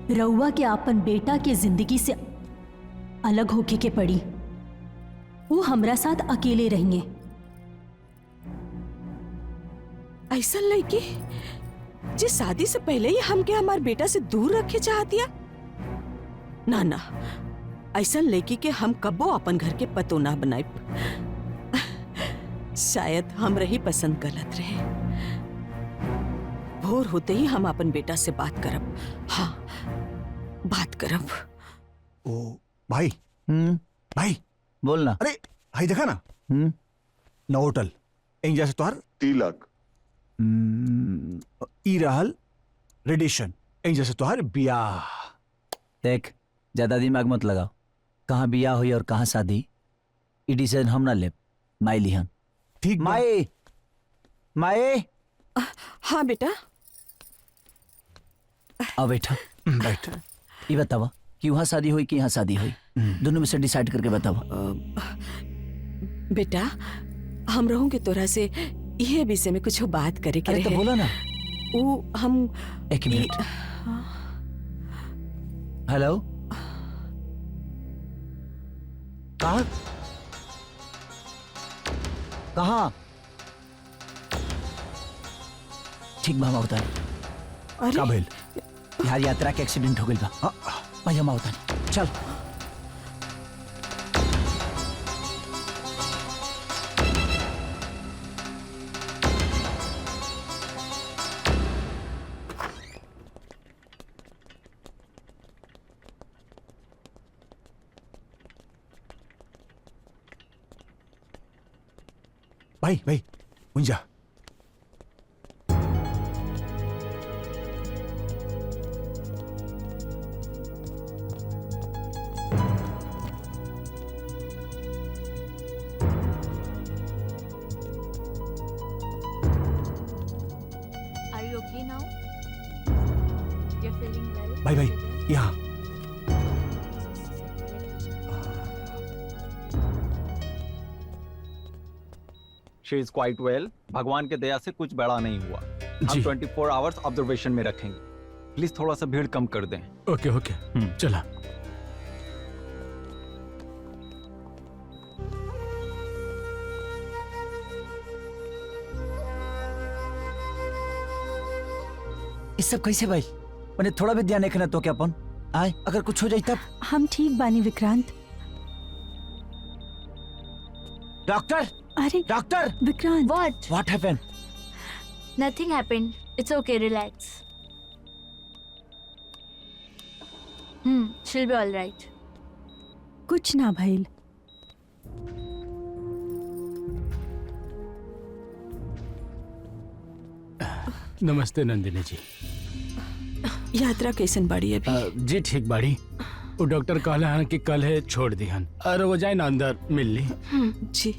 रउआ के आपन बेटा के जिंदगी से अलग होके के पड़ी। वो हमरा साथ अकेले रहेंगे। ऐसा लड़की जे शादी से पहले ही हमके हमार बेटा से दूर रखे चाहतिया। ना ना, ऐसा लड़की के हम कब्बो अपन घर के पतो ना बनाए। शायद हमरा ही पसंद गलत रहे। भोर होते ही हम अपन बेटा से बात करब। हाँ, बात करब। ओ भाई। भाई बोलना। अरे भाई देखा ना, न होटल इन जैसे तोहार 3 लाख ई रहल रेडिएशन, इन जैसे तोहार बियाह। देख, ज्यादा दिमाग मत लगाओ। कहाँ बियाह हुई और कहाँ शादी, ई डिसीजन हम ना ले, माई लिहन। ठीक माई, माई। हाँ बेटा। आओ बैठा। बैठ। ये बतावा कि वहाँ शादी हुई कि यहाँ शादी हुई, दोनों में से डिसाइड करके बतावा। बेटा, हम रहूंगे तोरा से यह विषय में कुछ बात करे के अरे तो रहे। बोला ना। वो हम एक मिनट। हेलो। कहाँ कहाँ? ठीक बा, हम आवता नहीं। का भइल? यार यात्रा के एक्सीडेंट हो गई बा। भाई हम आवता नहीं, चल। भाई भाई मुंजा। Are you okay now? You're feeling well? भाई भाई यहाँ। She is quite well. भगवान के दया से कुछ बड़ा नहीं हुआ। हम 24 आवर्स ऑब्जर्वेशन में रखेंगे। प्लीज थोड़ा सा भीड़ कम कर दें। ओके ओके चला। इस सब कैसे भाई? मैंने थोड़ा भी ध्यान रखना तो क्या अपन आए, अगर कुछ हो जाए तब। हम ठीक बानी विक्रांत। डॉक्टर, अरे doctor. Vikrant. What happened? Nothing happened. It's okay, relax. She'll be all right. कुछ ना भइल। नमस्ते नंदिनी जी। यात्रा कैसन बाड़ी अभी? जी ठीक बाड़ी। वो डॉक्टर कहला हन कि कल है छोड़ दिहन और वो जाए ना अंदर मिल ली। जी।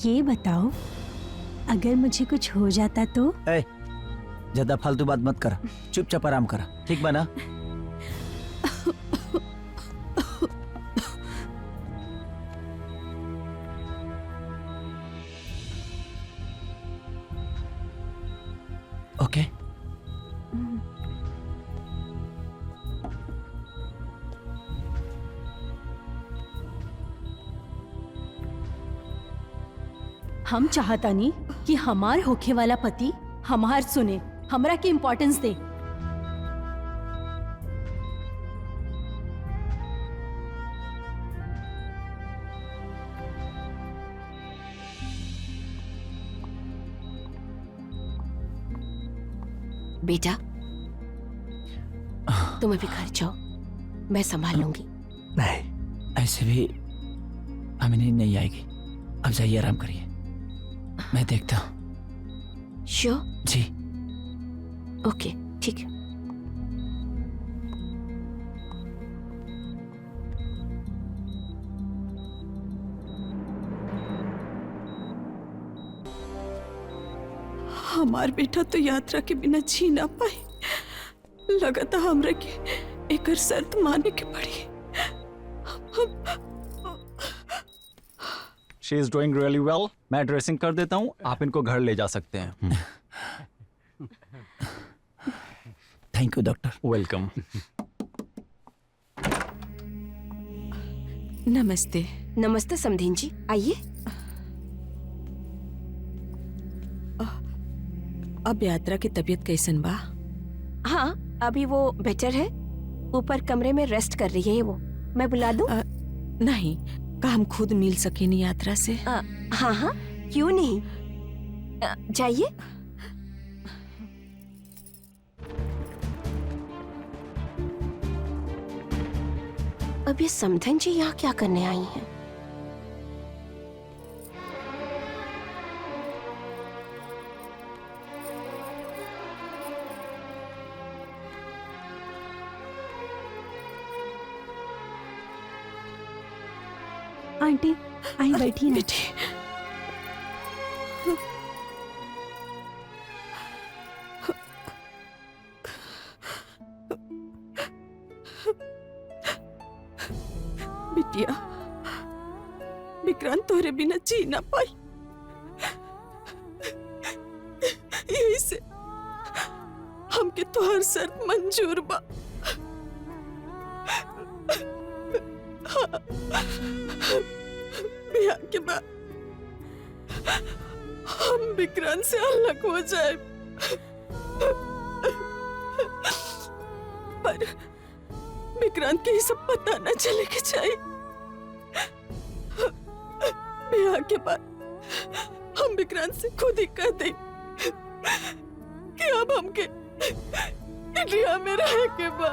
ये बताओ, अगर मुझे कुछ हो जाता तो? ज्यादा फालतू बात मत कर, चुपचाप आराम करा, ठीक बना? ओके। हम चाहता नहीं कि हमार होखे वाला पति हमार सुने, हमरा की इम्पोर्टेंस दे। बेटा, तुम अभी घर जाओ, मैं संभाल लूंगी। नहीं, ऐसे भी हमें नींद नहीं आएगी। अब जाइए आराम करिए, मैं देखता हूँ। श्योर? जी। ओके, ठीक है। हमार बेटा तो यात्रा के बिना जी ना पाए। लगता हमरा के एकर शर्त माने के पड़ी। She is doing really well. मैं ड्रेसिंग कर देता हूँ, आप इनको घर ले जा सकते हैं। Thank you doctor. वेलकम। नमस्ते। नमस्ते समधीन जी, आइए। अब यात्रा की तबीयत कैसन बा? हाँ, अभी वो बेटर है। ऊपर कमरे में रेस्ट कर रही है वो। मैं बुला दूं? नहीं, का हम खुद मिल सके नहीं यात्रा से? हाँ हाँ, क्यों नहीं। जाइए। अब ये समधन जी यहाँ क्या करने आई हैं? आंटी आई बैठी ना। बेटी, बिटिया, विक्रांत तोरे बिना जी ना पाई। यही से हमके तोहर शर्त मंजूर बा। ब्याह के बाद हम विक्रांत से अलग हो जाए, पर विक्रांत के ये सब पता न चले के चाहिए। ब्याह के बाद हम विक्रांत से खुद ही कह दें कि अब हमके इंडिया में रह के बा।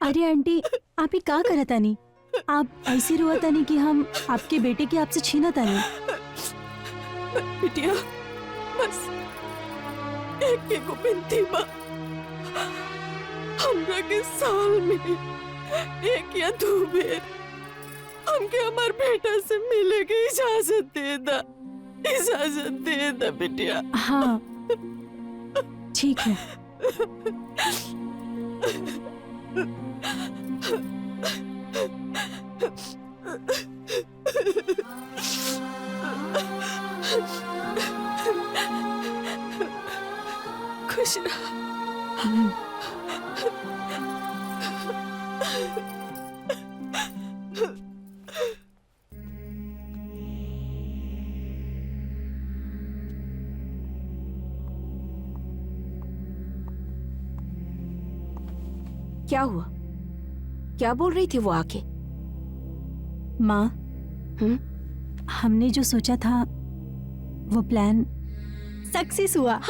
अरे आंटी, आप ही का करत तानी? आप ऐसी रोआ तानी कि हम आपके बेटे के आपसे छीना तानी। बिटिया, बस एक विनती बा, हमरा के साल में 1 या 2 बेर हमके हमार बेटा से मिले के इजाजत दे दा बिटिया। हाँ ठीक है। खुश रह। क्या हुआ? क्या बोल रही थी वो आके? माँ, हमने जो सोचा था वो प्लान सक्सेस हुआ।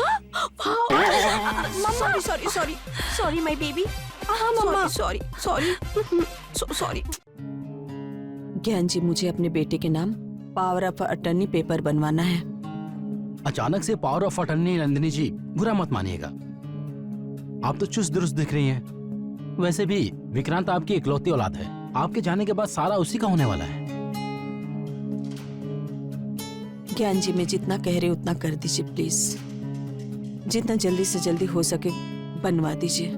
सॉरी माय बेबी। हाँ मम्मा, सॉरी। ज्ञान जी, मुझे अपने बेटे के नाम पावर ऑफ अटर्नी पेपर बनवाना है। अचानक से पावर ऑफ अटर्नी नंदिनी जी, बुरा मत मानिएगा। आप तो चुस्त दुरुस्त दिख रही हैं। वैसे भी विक्रांत आपकी इकलौती औलाद है। आपके जाने के बाद सारा उसी का होने वाला है। ज्ञान जी, मैं जितना कह रही उतना कर दीजिए प्लीज। जितना जल्दी से जल्दी हो सके बनवा दीजिए।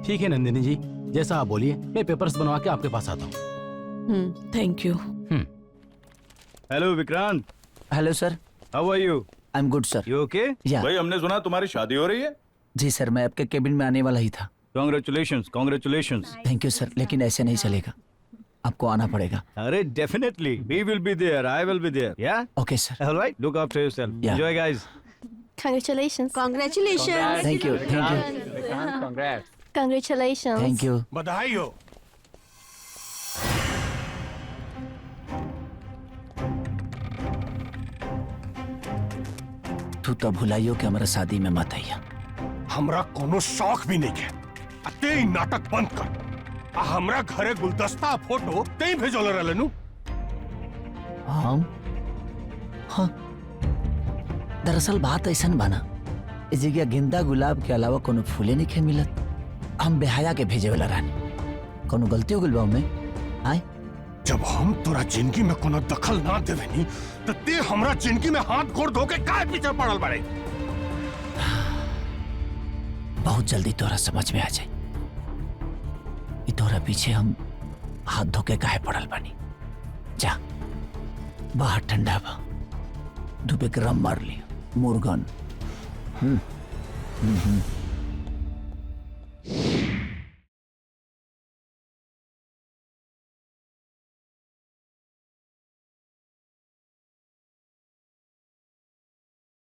ठीक है नंदिनी जी, जैसा आप बोलिए, मैं पेपर्स बनवा के आपके पास आता हूँ। Thank you. Hello Vikrant, hello sir, how are you? I am good sir. You okay? Yeah भाई, हमने सुना तुम्हारी शादी हो रही है। जी सर, मैं आपके केबिन में आने वाला ही था। Congratulations, congratulations. Thank you sir, लेकिन ऐसे नहीं चलेगा, आपको आना पड़ेगा। अरे definitely, we will be there, I will be there. Yeah okay sir. Alright, look after yourself. Yeah. Enjoy guys. Congratulations. Congratulations. Thank you, Congrats. Congratulations. Thank you. बधाई हो। तू तो भुलाइयो कि हमारा शादी में मत आइया। हमरा कोनो शौक भी नहीं है। अते ही नाटक बंद कर। आ हमरा घरे गुलदस्ता फोटो कहीं भेजोले रहलनु। हम हाँ, दरअसल बात ऐसा बना, इस जगह गेंदा गुलाब के अलावा कोनो फूले नहीं खे मिलत। हम बेहया के भेजे वाला रानी, कोनो गलती हो गइल बा में? आए जब हम तोरा जिंदगी में कोनो दखल ना देवेनी, तो ते हमरा जिंदगी में हाथ गोड़ धो के काहे पीछे पड़ल बाड़े? बहुत जल्दी तोरा समझ में आ जाए कि तोरा पीछे हम हाथ धो के काहे पड़ल बानी। जा, बाहर ठंडा बा, धूपे के रम मार लिया, मुर्गन। हम्म, हम्म, हम्म।